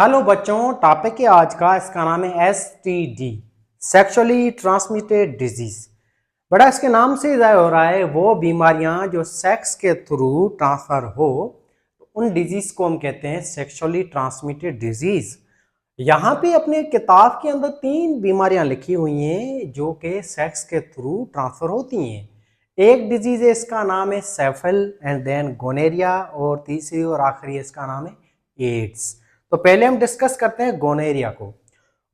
Hello बच्चों, topic है आज का, इसका नाम है STD, सेक्सुअली ट्रांसमिटेड डिजीज। बड़ा इसके नाम से ज़ाहिर हो रहा है वो बीमारियां जो सेक्स के थ्रू ट्रांसफर हो, उन डिजीज को हम कहते हैं सेक्सुअली ट्रांसमिटेड डिजीज। यहाँ पे अपने किताब के अंदर 3 बीमारियां लिखी हुई हैं जो कि सेक्स के थ्रू ट्रांसफर होती हैं। एक डिजीज है, इसका नाम है सेफल, एंड देन गोनेरिया, और तीसरी और आखिरी इसका नाम है एड्स। तो पहले हम डिस्कस करते हैं गोनेरिया को।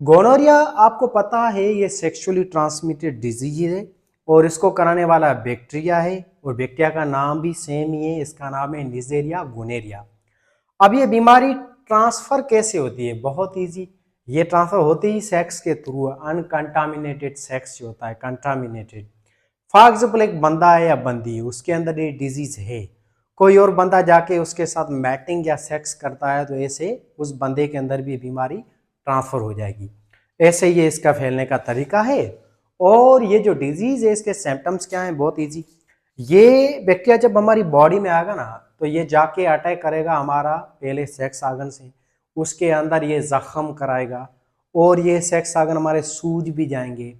गोनोरिया आपको पता है ये सेक्सुअली ट्रांसमिटेड डिजीज है और इसको कराने वाला बैक्टीरिया है, और बैक्टीरिया का नाम भी सेम ही है, इसका नाम है नीजेरिया गोनेरिया। अब ये बीमारी ट्रांसफर कैसे होती है? बहुत इजी। ये ट्रांसफर होती ही सेक्स के थ्रू, अनकंटामिनेटेड सेक्स जो होता है, कंटामिनेटेड। फॉर एग्जाम्पल एक बंदा है या बंदी है, उसके अंदर ये डिजीज है, कोई और बंदा जाके उसके साथ मैटिंग या सेक्स करता है तो ऐसे उस बंदे के अंदर भी बीमारी ट्रांसफर हो जाएगी। ऐसे ये इसका फैलने का तरीका है। और ये जो डिजीज है इसके सिम्टम्स क्या हैं? बहुत इजी। ये बैक्टीरिया जब हमारी बॉडी में आएगा ना तो ये जाके अटैक करेगा हमारा पहले सेक्स आर्गन से, उसके अंदर ये जख्म कराएगा और ये सेक्स आर्गन हमारे सूज भी जाएंगे।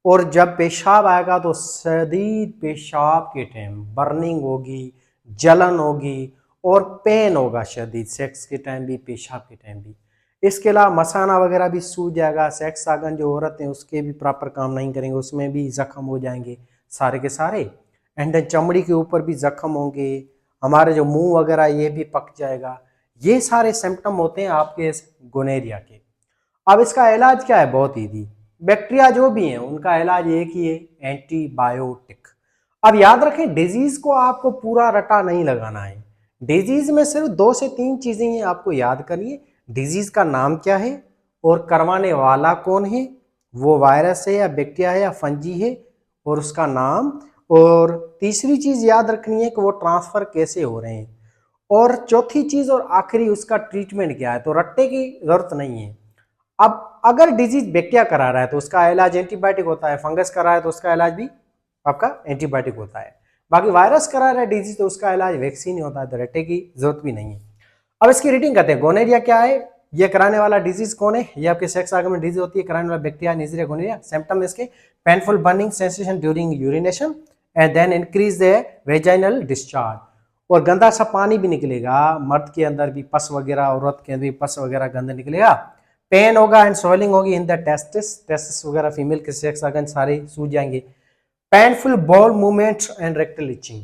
और जब पेशाब आएगा तो शदीद पेशाब के टाइम बर्निंग होगी, जलन होगी और पेन होगा शदीद, सेक्स के टाइम भी पेशाब के टाइम भी। इसके अलावा मसाना वगैरह भी सूज जाएगा, सेक्स आर्गन जो औरत हैं उसके भी प्रॉपर काम नहीं करेंगे, उसमें भी जख्म हो जाएंगे सारे के सारे। एंड चमड़ी के ऊपर भी जख्म होंगे, हमारे जो मुंह वगैरह ये भी पक जाएगा। ये सारे सिम्टम होते हैं आपके इस गोनेरिया के। अब इसका इलाज क्या है? बहुत ईजी। बैक्टीरिया जो भी हैं उनका इलाज एक ही है, एंटीबायोटिक। अब याद रखें, डिजीज को आपको पूरा रटा नहीं लगाना है। डिजीज में सिर्फ 2 से 3 चीजें ही आपको याद करनी है। डिजीज का नाम क्या है और करवाने वाला कौन है, वो वायरस है या बैक्टीरिया है या फंजी है, और उसका नाम। और तीसरी चीज याद रखनी है कि वो ट्रांसफर कैसे हो रहे हैं। और चौथी चीज और आखिरी, उसका ट्रीटमेंट क्या है। तो रट्टे की जरूरत नहीं है। अब अगर डिजीज बैक्टीरिया करा रहा है तो उसका इलाज एंटीबायोटिक होता है, फंगस करा है तो उसका इलाज भी आपका एंटीबायोटिक होता है। बाकी वायरस करा रहा है डिजीज तो उसका इलाज वैक्सीन ही होता है, तो रट्टे की जरूरत भी नहीं है। अब इसकी रीडिंग करते हैं। गोनेरिया क्या है, ये कराने वाला डिजीज कौन है? ये आपके सेक्स आर्गन में डिजीज होती है, कराने वाला बैक्टीरिया नीजेरिया गोनेरिया। सिम्टम इसके painful burning sensation during urination and then increase the vaginal discharge. और गंदा सा पानी भी निकलेगा, मर्द के अंदर भी पस वगैरह, औरत के अंदर भी पस वगैरह गंदा निकलेगा। पेन होगा एंड स्वेलिंग होगी इन द टेस्टिस वगैरह, फीमेल के सेक्स आर्गन सारे सूज जाएंगे। Painful bowel movement and rectal itching.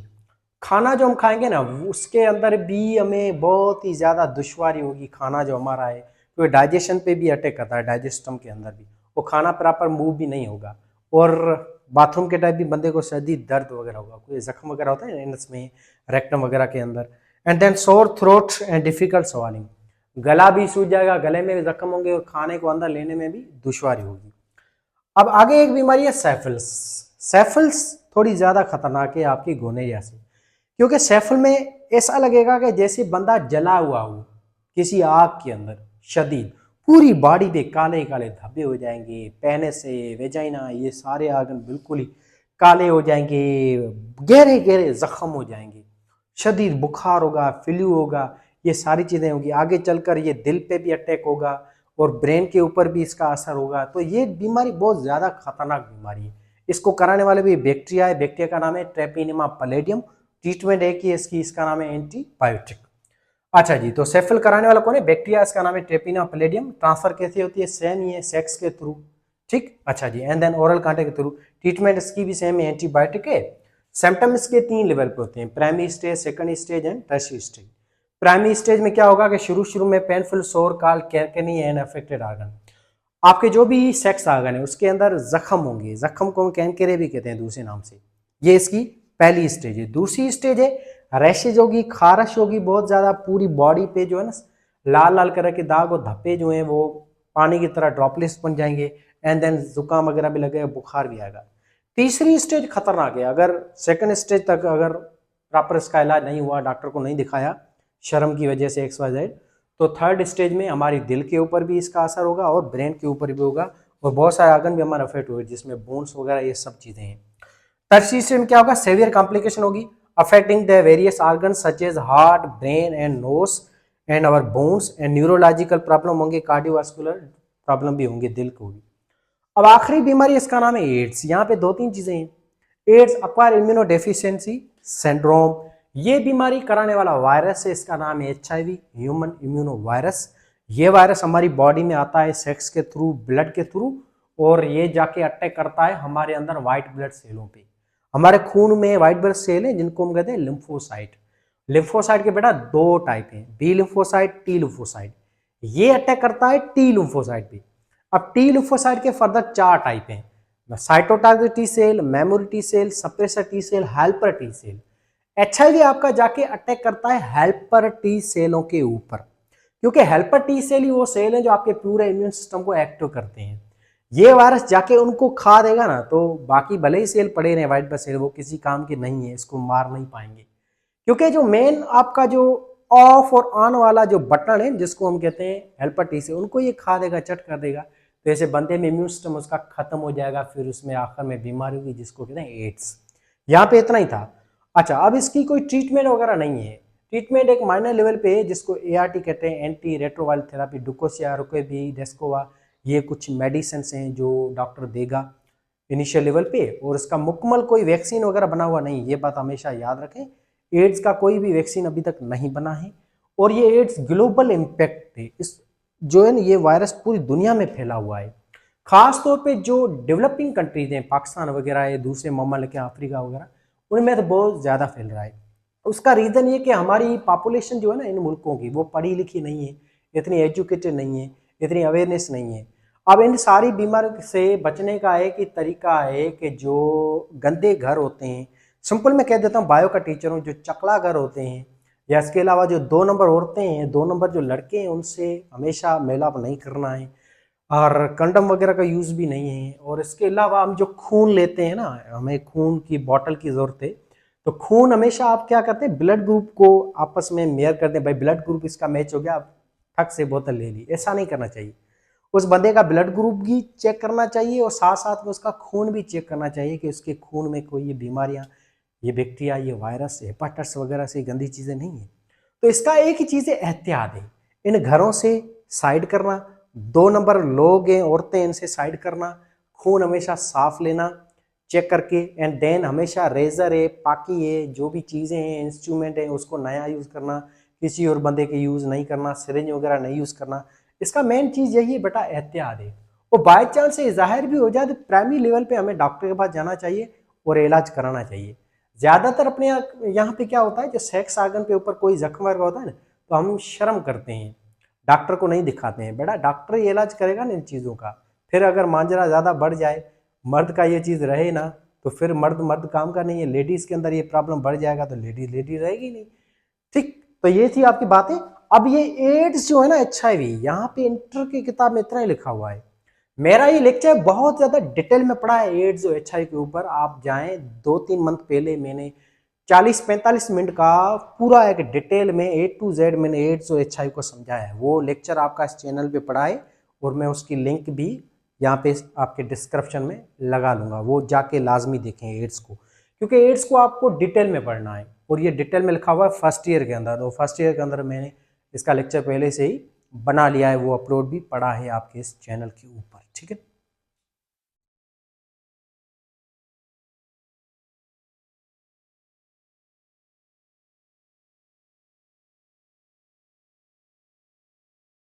खाना जो हम खाएंगे ना उसके अंदर भी हमें बहुत ही ज्यादा दुश्वारी होगी। खाना जो हमारा है तो डाइजेशन पे भी अटैक करता है, डाइजेस्टम के अंदर भी वो खाना प्रॉपर मूव भी नहीं होगा। और बाथरूम के टाइप भी बंदे को शदीद दर्द वगैरह होगा, कोई जख्म वगैरह होता है एनस में, रेक्टम वगैरह के अंदर। And then sore throat and difficult swallowing, गला भी सूज जाएगा, गले में भी जख्म होंगे और खाने को अंदर लेने में भी दुश्वारी होगी। अब आगे एक बीमारी है सेफल्स। सेफल्स थोड़ी ज्यादा खतरनाक है आपकी गोनेरिया से, क्योंकि सेफल में ऐसा लगेगा कि जैसे बंदा जला हुआ हो किसी आग के अंदर शदीद, पूरी बॉडी पे काले काले धब्बे हो जाएंगे, पहने से वेजाइना ये सारे आर्गन बिल्कुल ही काले हो जाएंगे, गहरे गहरे जख्म हो जाएंगे, शदीद बुखार होगा, फ्लू होगा, ये सारी चीजें होगी। आगे चलकर ये दिल पे भी अटैक होगा और ब्रेन के ऊपर भी इसका असर होगा। तो ये बीमारी बहुत ज्यादा खतरनाक बीमारी है। इसको कराने वाले भी बैक्टीरिया है, बैक्टीरिया का नाम है ट्रेपिनेमा पैलेडियम। ट्रीटमेंट एक ही इसकी, इसका नाम है एंटीबायोटिक। अच्छा जी, तो सेफल कराने वाला कौन है? बैक्टीरिया, इसका नाम है ट्रेपिनेमा पैलेडियम। ट्रांसफर कैसे होती है? सेम ही है, सेक्स के थ्रू। ठीक, अच्छा जी। एंड देन ओरल कांटेक्ट के थ्रू। ट्रीटमेंट इसकी भी सेम है, एंटीबायोटिक है। सिम्टम इसके 3 लेवल पे होते हैं, primary stage, second stage and tertiary stage. Primary stage में क्या होगा कि शुरू में पेनफुल, सोर, काल, कैरकनी एंड अफेक्टेड आर्गन। आपके जो भी सेक्स आर्गन है उसके अंदर जख्म होंगे, जख्म को कैंकेरे भी कहते हैं दूसरे नाम से। ये इसकी पहली स्टेज है। दूसरी स्टेज है रैशेज होगी, खारश होगी बहुत ज्यादा, पूरी बॉडी पे जो है ना लाल लाल कलर के दाग और धब्बे जो हैं वो पानी की तरह ड्रॉपलेट्स बन जाएंगे। एंड देन जुकाम वगैरह भी लगेगा, बुखार भी आएगा। तीसरी स्टेज खतरनाक है। अगर सेकंड स्टेज तक अगर प्रॉपर इसका इलाज नहीं हुआ, डॉक्टर को नहीं दिखाया शर्म की वजह से XYZ, तो थर्ड स्टेज में हमारी दिल के ऊपर भी इसका असर होगा और ब्रेन के ऊपर भी होगा, और बहुत सारे आर्गन भी हमारा अफेक्ट होगा जिसमें बोन्स वगैरह ये सब चीजें हैं। टर्शियरी स्टेज में क्या होगा? सेवियर कॉम्प्लिकेशन होगी affecting the various organ such as heart, brain and nose and our bones and neurological problem होंगे, कार्डियोवास्कुलर प्रॉब्लम भी होंगे, दिल को भी। अब आखिरी बीमारी इसका नाम है एड्स। यहाँ पे 2-3 चीजें हैं। AIDS acquired immunodeficiency syndrome, ये बीमारी कराने वाला वायरस है, इसका नाम है HIV, ह्यूमन इम्यूनो वायरस। ये वायरस हमारी बॉडी में आता है सेक्स के थ्रू, ब्लड के थ्रू, और ये जाके अटैक करता है हमारे अंदर व्हाइट ब्लड सेलों पे। हमारे खून में व्हाइट ब्लड सेल है जिनको हम कहते हैं लिम्फोसाइट। लिम्फोसाइट के बेटा 2 टाइप हैं, बी लिम्फोसाइट, टी लिम्फोसाइट। ये अटैक करता है टी लिम्फोसाइट पे। अब टी लिम्फोसाइट के फर्दर 4 टाइप हैं, cytotoxic T cell, memory T cell, suppressor T cell, helper T cell. HIV आपका जाके अटैक करता है हेल्पर टी सेलों के ऊपर, क्योंकि हेल्पर टी सेल ही वो सेल है जो आपके पूरे इम्यून सिस्टम को एक्टिव करते हैं। ये वायरस जाके उनको खा देगा ना, तो बाकी भले ही सेल पड़े रहे व्हाइट ब्लड सेल, वो किसी काम के नहीं है, इसको मार नहीं पाएंगे। क्योंकि जो मेन आपका जो ऑफ और ऑन वाला जो बटन है जिसको हम कहते हैं हेल्पर टी सेल, उनको ये खा देगा, चट कर देगा, तो ऐसे बंदे में इम्यून सिस्टम उसका खत्म हो जाएगा, फिर उसमें आखिर में बीमारी होगी जिसको कहते हैं एड्स। यहाँ पे इतना ही था। अच्छा, अब इसकी कोई ट्रीटमेंट वगैरह नहीं है। ट्रीटमेंट एक माइनर लेवल पे है जिसको ART कहते हैं, एंटी रेट्रोवायरल थेरेपी, डुकोसिया, रुकोबी, डेस्कोवा, ये कुछ मेडिसिन हैं जो डॉक्टर देगा इनिशियल लेवल पे, और इसका मुकम्मल कोई वैक्सीन वगैरह बना हुआ नहीं, ये बात हमेशा याद रखें। एड्स का कोई भी वैक्सीन अभी तक नहीं बना है, और ये एड्स ग्लोबल इम्पैक्ट है, इस जो है ना ये वायरस पूरी दुनिया में फैला हुआ है। खास तौर पे जो डेवलपिंग कंट्रीज हैं, पाकिस्तान वगैरह है, दूसरे ममालिक अफ्रीका वगैरह, उनमें तो बहुत ज़्यादा फैल रहा है। उसका रीज़न ये कि हमारी पॉपुलेशन जो है ना इन मुल्कों की, वो पढ़ी लिखी नहीं है, इतनी एजुकेटेड नहीं है, इतनी अवेयरनेस नहीं है। अब इन सारी बीमारियों से बचने का एक ही तरीका है कि जो गंदे घर होते हैं, सिंपल मैं कह देता हूँ, बायो का टीचर हूँ, जो चकला घर होते हैं, या इसके अलावा जो 2 नंबर औरतें हैं, 2 नंबर जो लड़के हैं, उनसे हमेशा मेलाप नहीं करना है, और कंडम वगैरह का यूज़ भी नहीं है। और इसके अलावा हम जो खून लेते हैं ना, हमें खून की बॉटल की ज़रूरत है, तो खून हमेशा आप क्या करते हैं, ब्लड ग्रुप को आपस में मेयर करते हैं, भाई ब्लड ग्रुप इसका मैच हो गया, आप ठक से बोतल ले ली, ऐसा नहीं करना चाहिए। उस बंदे का ब्लड ग्रुप भी चेक करना चाहिए, और साथ साथ में उसका खून भी चेक करना चाहिए कि उसके खून में कोई ये बीमारियां, ये बैक्टीरिया, ये वायरस, हेपाटाइटिस वगैरह से गंदी चीज़ें नहीं है। तो इसका एक ही चीज़ है, एहतियात है, इन घरों से साइड करना, 2 नंबर लोग हैं, औरतें, इनसे साइड करना, खून हमेशा साफ लेना चेक करके, एंड देन हमेशा रेजर है, पाकी है, जो भी चीज़ें हैं, इंस्ट्रूमेंट है, उसको नया यूज़ करना, किसी और बंदे के यूज़ नहीं करना, सिरिंज वगैरह नहीं यूज़ करना। इसका मेन चीज़ यही है बेटा, एहतियात है। और बाई चांस से ज़ाहिर भी हो जाए तो प्राइमरी लेवल पे हमें डॉक्टर के पास जाना चाहिए और इलाज कराना चाहिए। ज़्यादातर अपने यहाँ पे क्या होता है, जो सेक्स आर्गन पे ऊपर कोई जख्म वगैरह होता है ना, तो हम शर्म करते हैं, डॉक्टर को नहीं दिखाते हैं। बेटा डॉक्टर ही इलाज करेगा ना इन चीज़ों का। फिर अगर मांजरा ज़्यादा बढ़ जाए, मर्द का ये चीज़ रहे ना, तो फिर मर्द मर्द काम का नहीं है, लेडीज़ के अंदर ये प्रॉब्लम बढ़ जाएगा तो लेडीज लेडीज रहेगी नहीं। ठीक, तो ये थी आपकी बातें। अब ये एड्स जो है ना, HIV, यहाँ पे इंटर की किताब में इतना ही लिखा हुआ है। मेरा ये लेक्चर बहुत ज़्यादा डिटेल में पढ़ा है एड्स और HIV के ऊपर। आप जाएं, 2-3 मंथ पहले मैंने 40-45 मिनट का पूरा एक डिटेल में A to Z मैंने एड्स और HIV को समझाया है। वो लेक्चर आपका इस चैनल पे पड़ा है, और मैं उसकी लिंक भी यहाँ पे आपके डिस्क्रिप्शन में लगा लूँगा, वो जाके लाजमी देखें एड्स को, क्योंकि एड्स को आपको डिटेल में पढ़ना है, और ये डिटेल में लिखा हुआ है फर्स्ट ईयर के अंदर। तो फर्स्ट ईयर के अंदर मैंने इसका लेक्चर पहले से ही बना लिया है, वो अपलोड भी पड़ा है आपके इस चैनल के ऊपर। ठीक है।